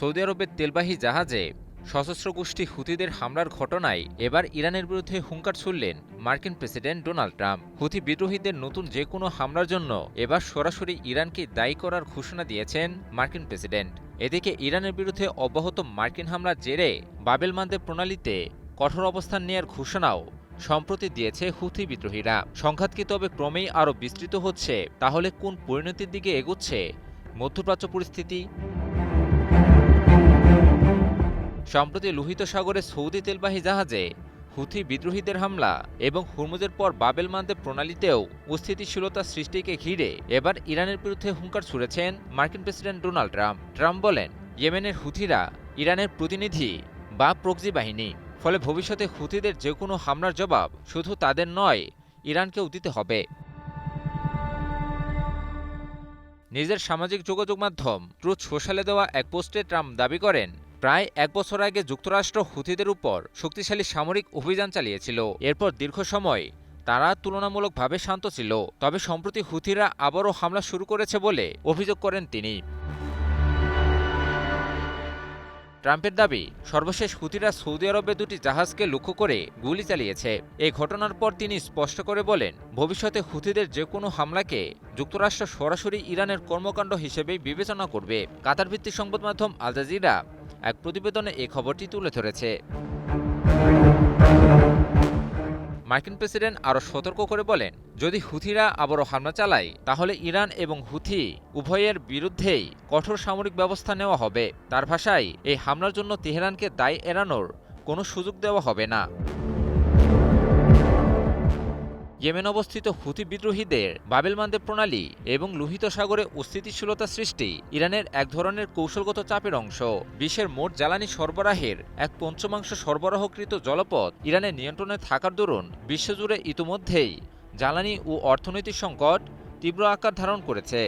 Saudi আরবের তেলবাহী জাহাজে সশস্ত্র গোষ্ঠী হুথিদের হামলার ঘটনায় এবার ইরানের বিরুদ্ধে হুঙ্কার ছুড়লেন মার্কিন প্রেসিডেন্ট ডোনাল্ড ট্রাম্প। হুথি বিদ্রোহীদের নতুন যে কোনো হামলার জন্য এবার সরাসরি ইরানকে দায়ী করার ঘোষণা দিয়েছেন মার্কিন প্রেসিডেন্ট। এদিকে ইরানের বিরুদ্ধে অব্যাহত মার্কিন হামলার জেরে বাবেল মানদেব প্রণালীতে কঠোর অবস্থান নেয়ার ঘোষণাও সম্প্রতি দিয়েছে হুথি বিদ্রোহীরা। সংঘাত কি তবে ক্রমেই আরও বিস্তৃত হচ্ছে? তাহলে কোন পরিণতির দিকে এগোচ্ছে মধ্যপ্রাচ্য পরিস্থিতি? সম্প্রতি লোহিত সাগরে সৌদি তেলবাহী জাহাজে হুথি বিদ্রোহীদের হামলা এবং হুরমুজের পর বাবেল মানদেব প্রণালীতেও অস্থিতিশীলতা সৃষ্টিকে ঘিরে এবার ইরানের বিরুদ্ধে হুঙ্কার ছুড়েছেন মার্কিন প্রেসিডেন্ট ডোনাল্ড ট্রাম্প। ট্রাম্প বলেন, ইয়েমেনের হুথিরা ইরানের প্রতিনিধি বা প্রক্সি বাহিনী, ফলে ভবিষ্যতে হুথিদের যে কোনো হামলার জবাব শুধু তাদের নয়, ইরানকেও দিতে হবে। নিজের সামাজিক যোগাযোগ মাধ্যম ট্রুথ সোশ্যালে দেওয়া এক পোস্টে ট্রাম্প দাবি করেন, প্রায় এক বছর আগে যুক্তরাষ্ট্র হুথিদের উপর শক্তিশালী সামরিক অভিযান চালিয়েছিল। এরপর দীর্ঘ সময় তারা তুলনামূলকভাবে শান্ত ছিল, তবে সম্প্রতি হুথিরা আবারও হামলা শুরু করেছে বলে অভিযোগ করেন তিনি। ট্রাম্পের দাবি, সর্বশেষ হুথিরা সৌদি আরবে দুটি জাহাজকে লক্ষ্য করে গুলি চালিয়েছে। এই ঘটনার পর তিনি স্পষ্ট করে বলেন, ভবিষ্যতে হুথিদের যে কোনো হামলাকে যুক্তরাষ্ট্র সরাসরি ইরানের কর্মকাণ্ড হিসেবেই বিবেচনা করবে। কাতার ভিত্তিক সংবাদ মাধ্যম আল জাজিরা এক প্রতিবেদনে এই খবরটি তুলে ধরেছে। মার্কিন প্রেসিডেন্ট আরও সতর্ক করে বলেন, যদি হুথিরা আবারও হামলা চালায় তাহলে ইরান এবং হুথি উভয়ের বিরুদ্ধেই কঠোর সামরিক ব্যবস্থা নেওয়া হবে। তার ভাষায়, এই হামলার জন্য তেহরানকে দায় এড়ানোর কোনো সুযোগ দেওয়া হবে না। ইয়েমেন অবস্থিত হুথি বিদ্রোহীদের বাবেল মানদেব প্রণালী এবং লোহিত সাগরে অস্থিতিশীলতা সৃষ্টি ইরানের এক ধরনের কৌশলগত চাপের অংশ। বিশ্বের মোট জ্বালানি সরবরাহের এক পঞ্চমাংশ সরবরাহকৃত জলপথ ইরানের নিয়ন্ত্রণে থাকার দরুন বিশ্বজুড়ে ইতোমধ্যেই জ্বালানি ও অর্থনৈতিক সংকট তীব্র আকার ধারণ করেছে।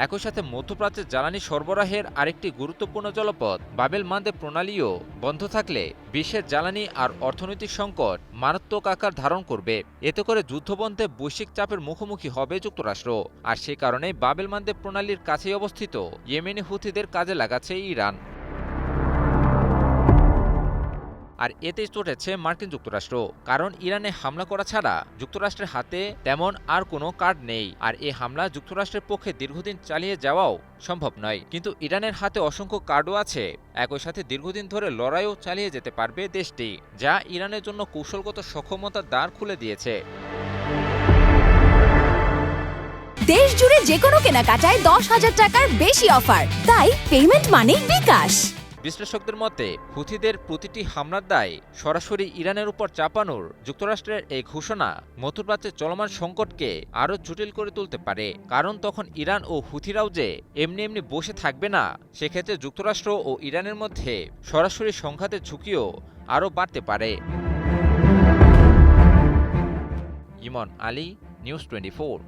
একই সাথে মধ্যপ্রাচ্যের জ্বালানি সরবরাহের আরেকটি গুরুত্বপূর্ণ জলপথ বাবেল মানদেব প্রণালীও বন্ধ থাকলে বিশ্বের জ্বালানি আর অর্থনৈতিক সংকট মারাত্মক আকার ধারণ করবে। এতে করে যুদ্ধবন্ধে বৈশ্বিক চাপের মুখোমুখি হবে যুক্তরাষ্ট্র। আর সে কারণে বাবেল মানদেব প্রণালীর কাছেই অবস্থিত ইয়েমেনি হুথিদের কাজে লাগাচ্ছে ইরান। আর এতেই চটেছে মার্কিন যুক্তরাষ্ট্র, কারণ ইরানে হামলা করা ছাড়া যুক্তরাষ্ট্রের হাতে তেমন আর কোনো কার্ড নেই। আর এই হামলা যুক্তরাষ্ট্রের পক্ষে দীর্ঘদিন চালিয়ে যাওয়াও সম্ভব নয়। কিন্তু ইরানের হাতে অসংখ্য কার্ডও আছে। একই সাথে দীর্ঘদিন ধরে লড়াইও চালিয়ে যেতে পারবে দেশটি, যা ইরানের জন্য কৌশলগত সক্ষমতার দ্বার খুলে দিয়েছে। দেশ জুড়ে যে কোনো কেনাকাটায় 10,000 টাকার বেশি অফার, তাই পেমেন্ট মানেই বিকাশ। বিশ্লেষকদের মতে, হুথিদের প্রতিটি হামলার দায় সরাসরি ইরানের উপর চাপানোর যুক্তরাষ্ট্রের এই ঘোষণা মধ্যপ্রাচ্যের চলমান সংকটকে আরও জটিল করে তুলতে পারে। কারণ তখন ইরান ও হুথিরাও যে এমনি এমনি বসে থাকবে না। সেক্ষেত্রে যুক্তরাষ্ট্র ও ইরানের মধ্যে সরাসরি সংঘাতের ঝুঁকিও আরও বাড়তে পারে। ইমন আলী, নিউজ 24।